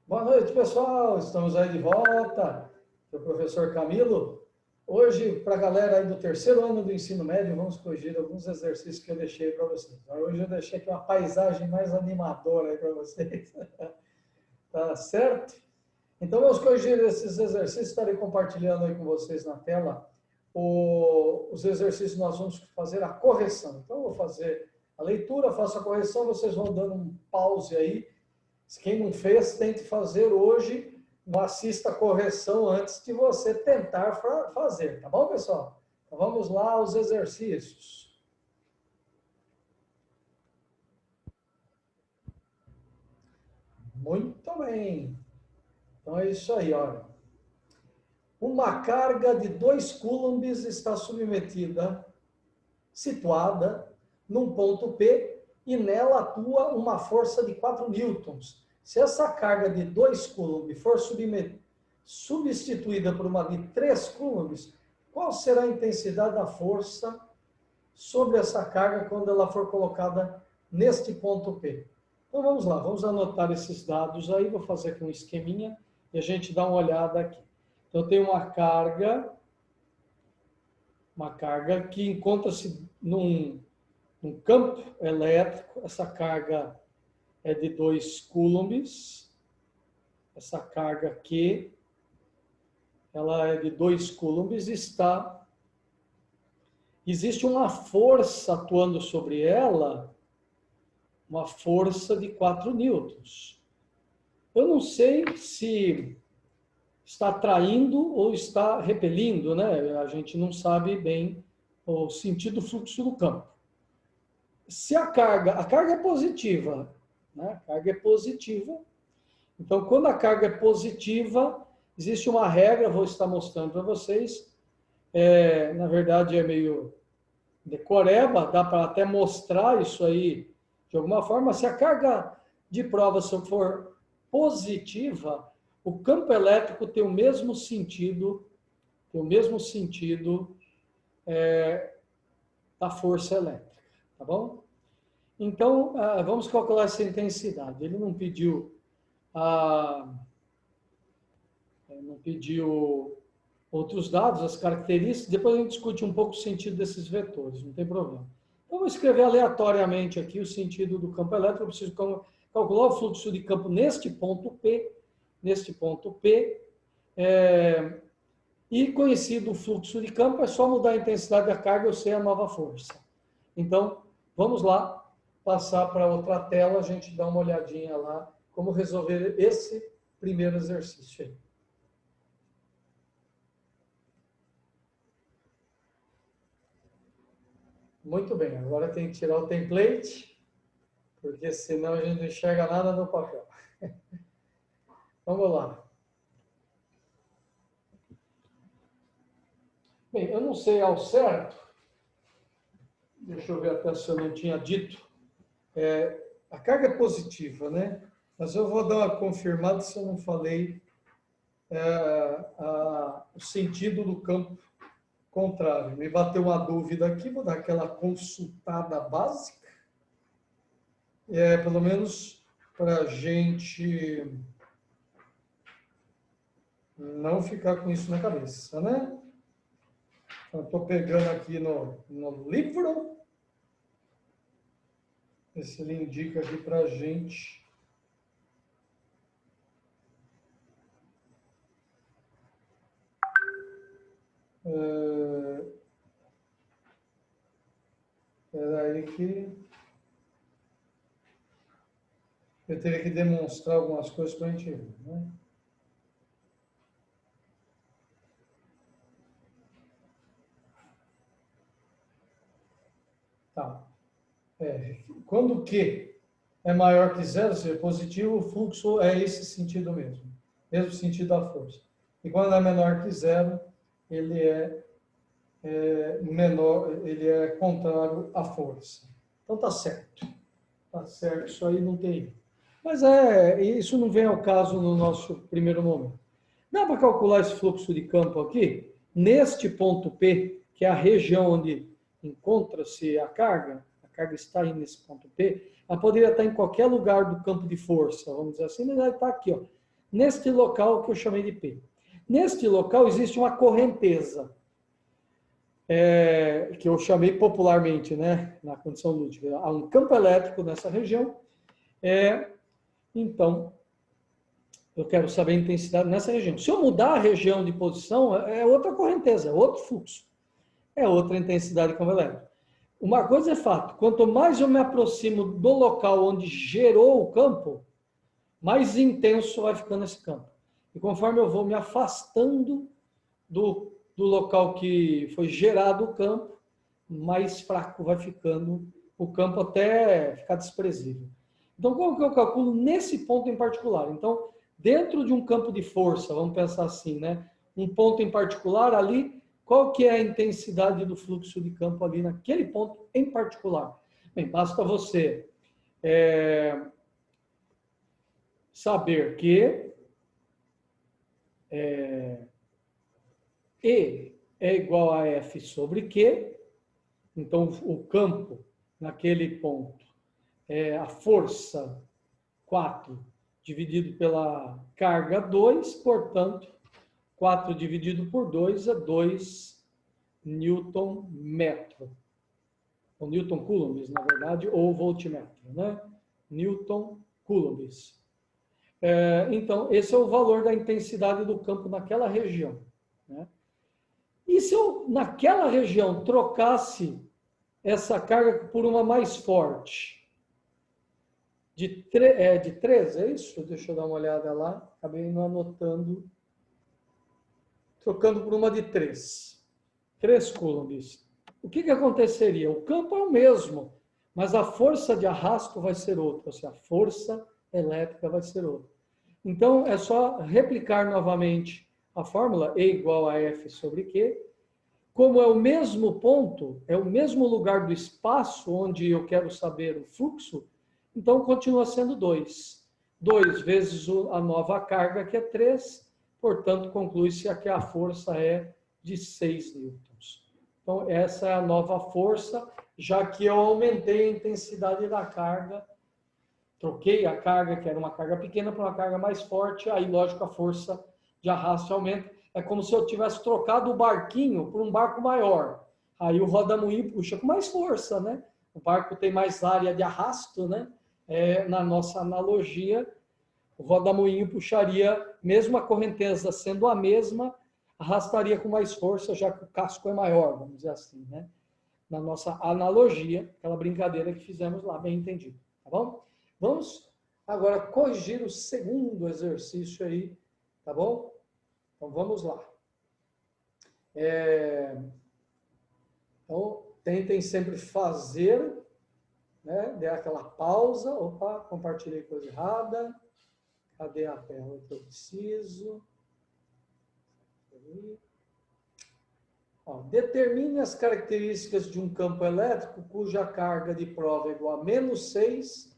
Boa noite, pessoal. Estamos aí de volta. Eu, professor Camilo. Hoje, para a galera aí do terceiro ano do ensino médio, vamos corrigir alguns exercícios que eu deixei para vocês. Hoje eu deixei aqui uma paisagem mais animadora aí para vocês. Tá certo? Então, vamos corrigir esses exercícios. Estarei compartilhando aí com vocês na tela os exercícios. Nós vamos fazer a correção. Então, eu vou fazer a leitura, faço a correção, vocês vão dando um pause aí. Quem não fez, tente fazer hoje, não assista a correção antes de você tentar fazer, tá bom, pessoal? Então vamos lá aos exercícios. Muito bem. Então é isso aí, olha. Uma carga de 2 coulombs está submetida, situada, num ponto P, e nela atua uma força de 4 newtons. Se essa carga de 2 coulombs for substituída por uma de 3 coulombs, qual será a intensidade da força sobre essa carga quando ela for colocada neste ponto P? Então vamos lá, vamos anotar esses dados aí, vou fazer aqui um esqueminha e a gente dá uma olhada aqui. Então eu tenho uma carga que encontra-se num campo elétrico. Essa carga é de 2 coulombs. Essa carga aqui, ela é de 2 coulombs. Existe uma força atuando sobre ela, uma força de 4 newtons. Eu não sei se está atraindo ou está repelindo, né? A gente não sabe bem o sentido do fluxo do campo. Se a carga é positiva, né? A carga é positiva. Então, quando a carga é positiva, existe uma regra, vou estar mostrando para vocês. Na verdade, é meio decoreba, dá para até mostrar isso aí de alguma forma. Se a carga de prova for positiva, o campo elétrico tem o mesmo sentido, da força elétrica, tá bom? Então, vamos calcular essa intensidade. Ele não pediu outros dados, as características. Depois a gente discute um pouco o sentido desses vetores, não tem problema. Então, vou escrever aleatoriamente aqui o sentido do campo elétrico. Eu preciso calcular o fluxo de campo neste ponto P, e conhecido o fluxo de campo, é só mudar a intensidade da carga, eu sei a nova força. Então, vamos lá, passar para outra tela, a gente dá uma olhadinha lá, como resolver esse primeiro exercício aí. Muito bem, agora tem que tirar o template, porque senão a gente não enxerga nada no papel. Vamos lá. Bem, eu não sei ao certo, deixa eu ver até se eu não tinha dito, a carga é positiva, né? Mas eu vou dar uma confirmada se eu não falei o sentido do campo contrário. Me bateu uma dúvida aqui, vou dar aquela consultada básica, pelo menos para a gente não ficar com isso na cabeça, né? Então, estou pegando aqui no livro, esse ele indica aqui para a gente. Espera aí que eu teria que demonstrar algumas coisas para a gente ver, né? Tá. Quando Q é maior que zero, ou seja, positivo, o fluxo é esse sentido mesmo sentido da força. E quando é menor que zero, ele é menor, ele é contrário à força. Então tá certo. Tá certo, isso aí não tem. Mas isso não vem ao caso no nosso primeiro momento. Dá para calcular esse fluxo de campo aqui? Neste ponto P, que é a região onde encontra-se a carga está aí nesse ponto P, ela poderia estar em qualquer lugar do campo de força, vamos dizer assim, mas ela está aqui, ó. neste local que eu chamei de P. Neste local existe uma correnteza, que eu chamei popularmente, né, na condição lúdica. Há um campo elétrico nessa região. Então, eu quero saber a intensidade nessa região. Se eu mudar a região de posição, é outra correnteza, é outro fluxo. É outra intensidade de campo elétrico. Uma coisa é fato, quanto mais eu me aproximo do local onde gerou o campo, mais intenso vai ficando esse campo. E conforme eu vou me afastando do local que foi gerado o campo, mais fraco vai ficando o campo até ficar desprezível. Então, como que eu calculo nesse ponto em particular? Então, dentro de um campo de força, vamos pensar assim, né? Um ponto em particular ali, qual que é a intensidade do fluxo de campo ali naquele ponto em particular? Bem, basta você saber que E é igual a F sobre Q. Então, o campo naquele ponto é a força 4 dividido pela carga 2, portanto, 4 dividido por 2 é 2 Newton metro. Ou Newton coulombs, na verdade, ou voltmetro, né? Newton coulombs. Então, esse é o valor da intensidade do campo naquela região, né? E se eu, naquela região, trocasse essa carga por uma mais forte? De 3, é isso? Deixa eu dar uma olhada lá. Acabei não anotando. Trocando por uma de 3. 3 coulombs. O que aconteceria? O campo é o mesmo, mas a força de arrasto vai ser outra, ou seja, a força elétrica vai ser outra. Então, é só replicar novamente a fórmula E igual a F sobre Q. Como é o mesmo ponto, é o mesmo lugar do espaço onde eu quero saber o fluxo, então continua sendo 2. 2 vezes a nova carga, que é 3, portanto, conclui-se que a força é de 6 newtons. Então, essa é a nova força, já que eu aumentei a intensidade da carga, troquei a carga, que era uma carga pequena, para uma carga mais forte, aí, lógico, a força de arrasto aumenta. É como se eu tivesse trocado o barquinho por um barco maior. Aí o rodamuinho puxa com mais força, né? O barco tem mais área de arrasto, né? Na nossa analogia, o rodamuinho puxaria, mesmo a correnteza sendo a mesma, arrastaria com mais força, já que o casco é maior, vamos dizer assim, né? Na nossa analogia, aquela brincadeira que fizemos lá, bem entendido, tá bom? Vamos agora corrigir o segundo exercício aí, tá bom? Então, vamos lá. Então, tentem sempre fazer, né? Dê aquela pausa. Opa, compartilhei coisa errada. Cadê a tela que eu preciso? Determine as características de um campo elétrico cuja carga de prova é igual a menos 6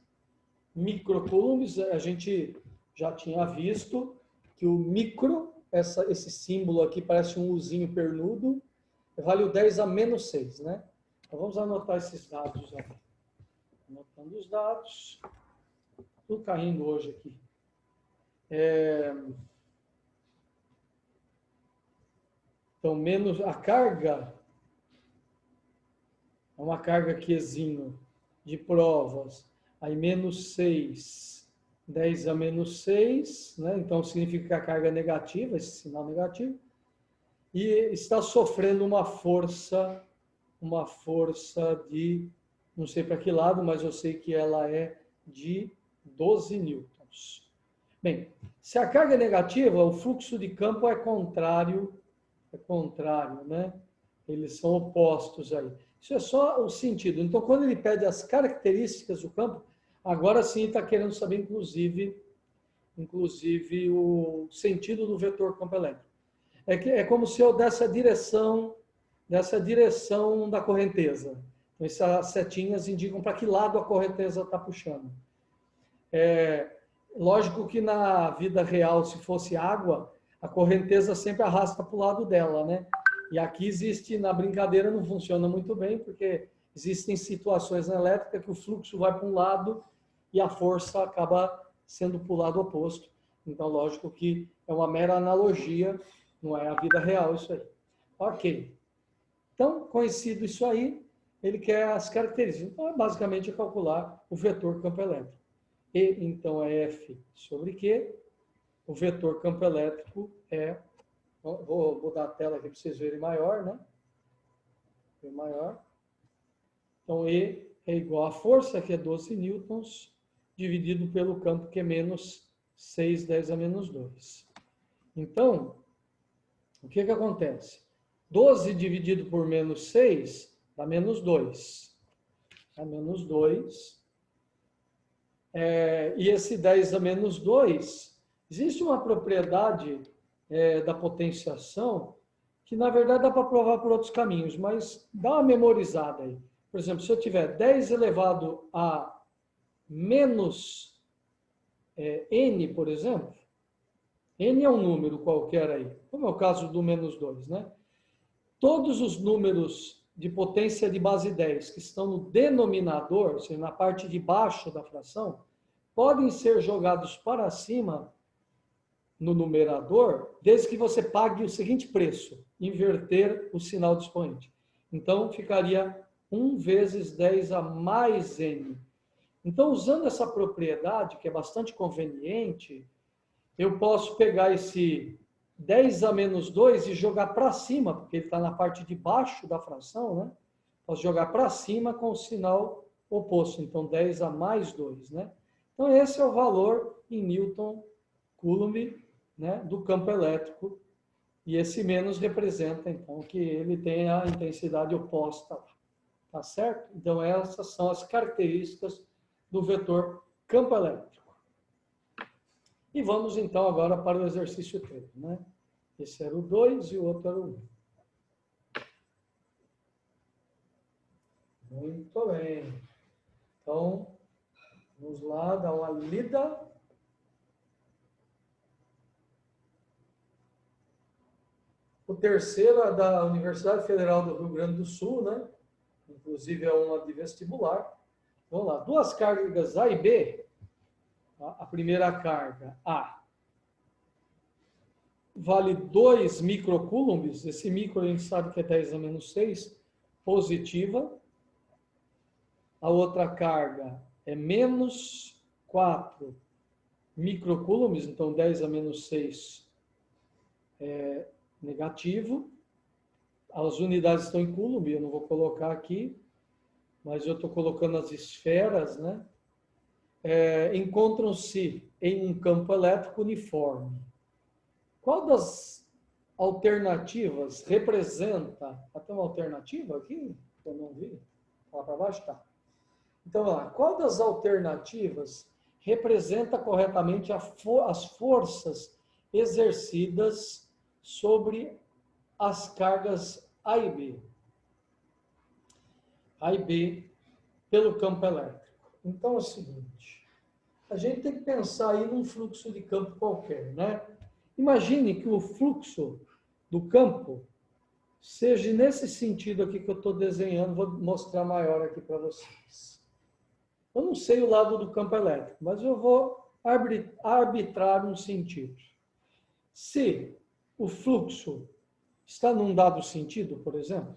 microcoulombs. A gente já tinha visto que o micro, esse símbolo aqui parece um Uzinho pernudo, vale o 10 a menos 6, né? Então vamos anotar esses dados aqui. Anotando os dados. Tudo caindo hoje aqui. Então, menos a carga, é uma carga Qzinho de provas, aí menos 6, 10 a menos 6, né? Então significa que a carga é negativa, esse sinal negativo, e está sofrendo uma força de, não sei para que lado, mas eu sei que ela é de 12 newtons. Bem, se a carga é negativa, o fluxo de campo é contrário, né? Eles são opostos aí. Isso é só o sentido. Então, quando ele pede as características do campo, agora sim está querendo saber, inclusive o sentido do vetor campo elétrico. É como se eu desse a direção da correnteza. Então, essas setinhas indicam para que lado a correnteza está puxando. Lógico que na vida real, se fosse água, a correnteza sempre arrasta para o lado dela, né? E aqui existe, na brincadeira não funciona muito bem, porque existem situações na elétrica que o fluxo vai para um lado e a força acaba sendo para o lado oposto. Então, lógico que é uma mera analogia, não é a vida real isso aí. Ok. Então, conhecido isso aí, ele quer as características. Então, basicamente, é calcular o vetor campo elétrico. E, então, é F sobre Q. O vetor campo elétrico é... Vou mudar a tela aqui para vocês verem maior, né? Maior. Então, E é igual à força, que é 12 newtons, dividido pelo campo, que é menos 6, 10 a menos 2. Então, o que acontece? 12 dividido por menos 6 dá menos 2. Dá menos 2. E esse 10 a menos 2, existe uma propriedade da potenciação que, na verdade, dá para provar por outros caminhos, mas dá uma memorizada aí. Por exemplo, se eu tiver 10 elevado a menos n, por exemplo, n é um número qualquer aí, como é o caso do menos 2, né? Todos os números de potência de base 10 que estão no denominador, ou seja, na parte de baixo da fração, podem ser jogados para cima no numerador, desde que você pague o seguinte preço, inverter o sinal de expoente. Então, ficaria 1 vezes 10 a mais n. Então, usando essa propriedade, que é bastante conveniente, eu posso pegar esse 10 a menos 2 e jogar para cima, porque ele está na parte de baixo da fração, né? Posso jogar para cima com o sinal oposto, então 10 a mais 2, né? Então, esse é o valor em Newton Coulomb, né, do campo elétrico, e esse menos representa, então, que ele tem a intensidade oposta lá, tá certo? Então, essas são as características do vetor campo elétrico. E vamos, então, agora para o exercício 3, né? Esse era o 2 e o outro era o 1. Muito bem. Então, vamos lá, dar uma lida. O terceiro é da Universidade Federal do Rio Grande do Sul, né? Inclusive é uma de vestibular. Vamos lá, duas cargas A e B. A primeira carga, A, vale 2 microcoulombs. Esse micro a gente sabe que é 10 a menos 6, positiva. A outra carga é menos 4 microcoulombs, então 10 a menos 6 é negativo. As unidades estão em coulomb, eu não vou colocar aqui, mas eu estou colocando as esferas, né? Encontram-se em um campo elétrico uniforme. Qual das alternativas representa... Tem uma alternativa aqui? Eu não vi. Lá para baixo está. Então, lá, qual das alternativas representa corretamente as forças exercidas sobre as cargas A e B? A e B pelo campo elétrico. Então, é o seguinte, a gente tem que pensar aí num fluxo de campo qualquer, né? Imagine que o fluxo do campo seja nesse sentido aqui que eu estou desenhando, vou mostrar maior aqui para vocês. Eu não sei o lado do campo elétrico, mas eu vou arbitrar um sentido. Se o fluxo está num dado sentido, por exemplo,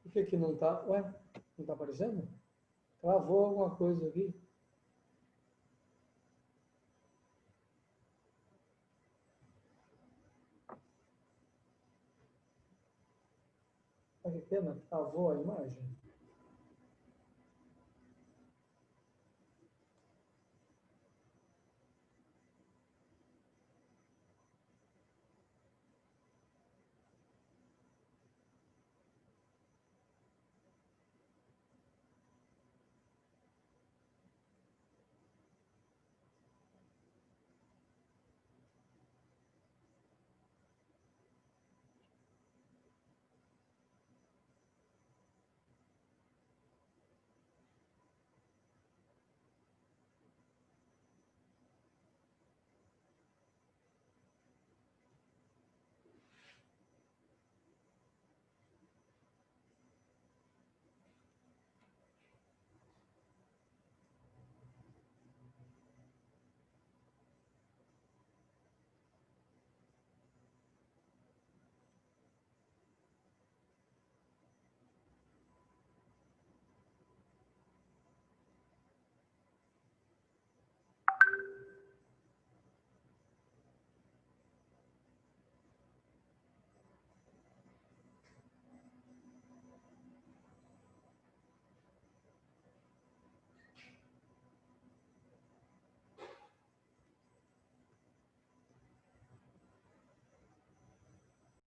por que não está? Ué, não está aparecendo? Travou alguma coisa aqui? Que pena, travou a imagem.